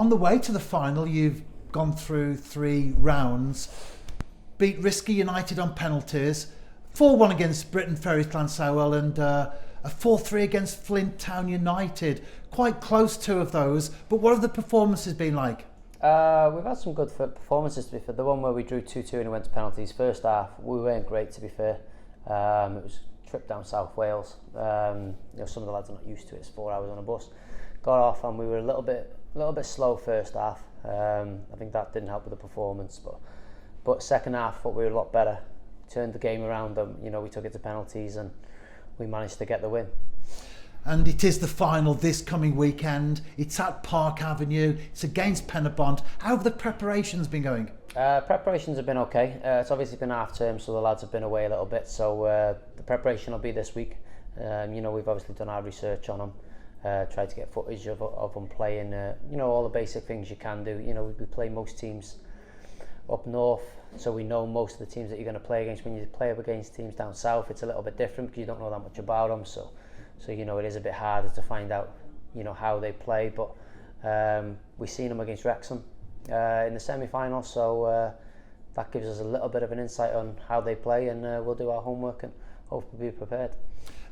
On the way to the final, you've gone through 3 rounds, beat Risky United on penalties, 4-1 against Britain Ferry Llansamwell, and a 4-3 against Flint Town United. Quite close, 2 of those, but what have the performances been like? We've had some good performances, to be fair. The one where we drew 2-2 and it went to penalties, first half, we weren't great, to be fair. It was a trip down South Wales. Some of the lads are not used to it. It's 4 hours on a bus. Got off and we were a little bit slow first half. I think that didn't help with the performance, but second half, I thought we were a lot better. Turned the game around. We took it to penalties and we managed to get the win. And it is the final this coming weekend. It's at Park Avenue. It's against Penybont. How have the preparations been going? Preparations have been okay. It's obviously been half term, so the lads have been away a little bit. So the preparation will be this week. We've obviously done our research on them. Tried to get footage of them playing. All the basic things you can do. We play most teams up north, so we know most of the teams that you're going to play against. When you play up against teams down south, it's a little bit different because you don't know that much about them. So it is a bit harder to find out, how they play. But we've seen them against Wrexham in the semi-final, so that gives us a little bit of an insight on how they play, and we'll do our homework and hopefully be prepared.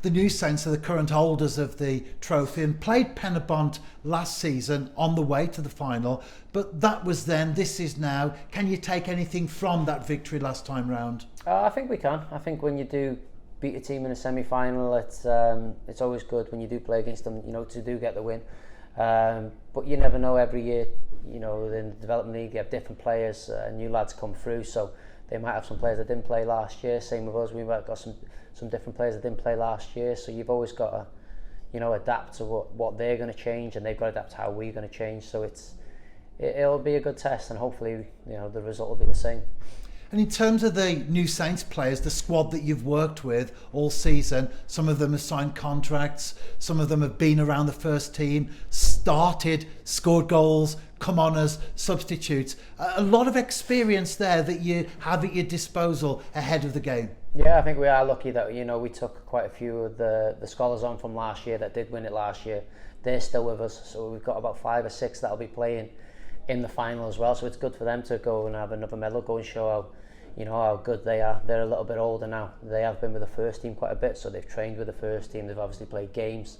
The New Saints are the current holders of the trophy and played Penybont last season on the way to the final, but that was then, this is now. Can you take anything from that victory last time round? I think we can. I think when you do beat a team in a semi-final, it's always good when you do play against them, to do get the win. But you never know. Every year, in the development league, you have different players, new lads come through, so they might have some players that didn't play last year. Same with us, we might have got some different players that didn't play last year. So you've always got to, adapt to what they're going to change, and they've got to adapt to how we're going to change. So it'll be a good test, and hopefully, the result will be the same. And in terms of the New Saints players, the squad that you've worked with all season, some of them have signed contracts, some of them have been around the first team, started, scored goals, come on as substitutes. A lot of experience there that you have at your disposal ahead of the game. Yeah, I think we are lucky that, we took quite a few of the scholars on from last year that did win it last year. They're still with us, so we've got about 5 or 6 that'll be playing in the final as well, so it's good for them to go and have another medal, go and show how good they are. They're a little bit older now. They have been with the first team quite a bit, so they've trained with the first team. They've obviously played games,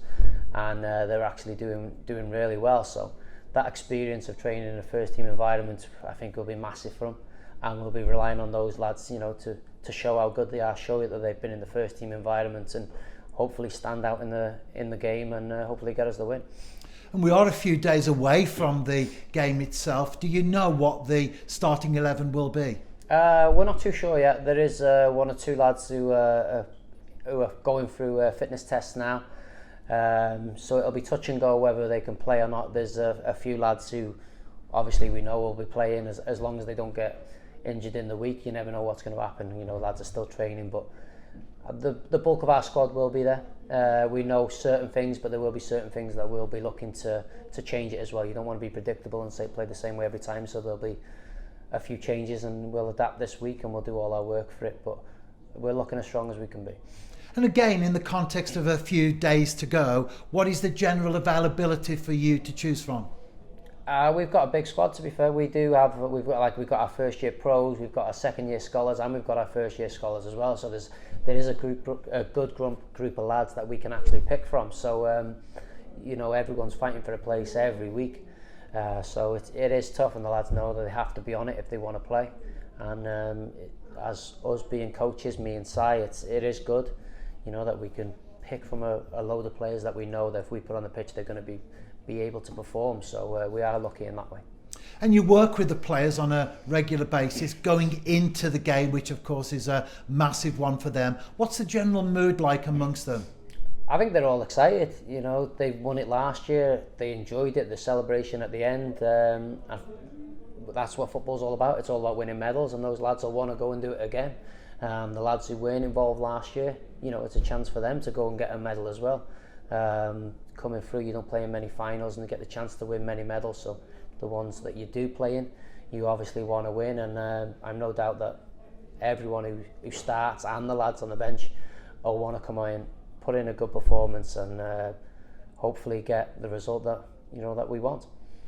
and they're actually doing really well. So that experience of training in a first team environment, I think, will be massive for them, and we'll be relying on those lads, to show how good they are, show that they've been in the first team environment, and hopefully stand out in the game, and hopefully get us the win. And we are a few days away from the game itself. Do you know what the starting 11 will be? We're not too sure yet. There is 1 or 2 lads who are going through fitness tests now. So it'll be touch and go whether they can play or not. There's a few lads who obviously we know will be playing as long as they don't get injured in the week. You never know what's going to happen. Lads are still training, but the bulk of our squad will be there. We know certain things, but there will be certain things that we'll be looking to change it as well. You don't want to be predictable and play the same way every time, so there'll be a few changes, and we'll adapt this week and we'll do all our work for it, but we're looking as strong as we can be. And again, in the context of a few days to go, what is the general availability for you to choose from? We've got a big squad, to be fair. We've got our first year pros, we've got our second year scholars, and we've got our first year scholars as well. So there is a good group of lads that we can actually pick from. So everyone's fighting for a place every week. So it is tough, and the lads know that they have to be on it if they want to play. And as us being coaches, me and Si, it is good, that we can pick from a load of players that we know that if we put on the pitch, they're going to be able to perform. So we are lucky in that way. And you work with the players on a regular basis going into the game, which of course is a massive one for them. What's the general mood like amongst them? I think they're all excited. They won it last year. They enjoyed it, the celebration at the end. That's what football's all about. It's all about winning medals, and those lads will want to go and do it again. The lads who weren't involved last year, it's a chance for them to go and get a medal as well. Coming through, you don't play in many finals and you get the chance to win many medals. So the ones that you do play in, you obviously want to win. And I'm no doubt that everyone who starts and the lads on the bench will want to come in, put in a good performance, and hopefully get the result that we want.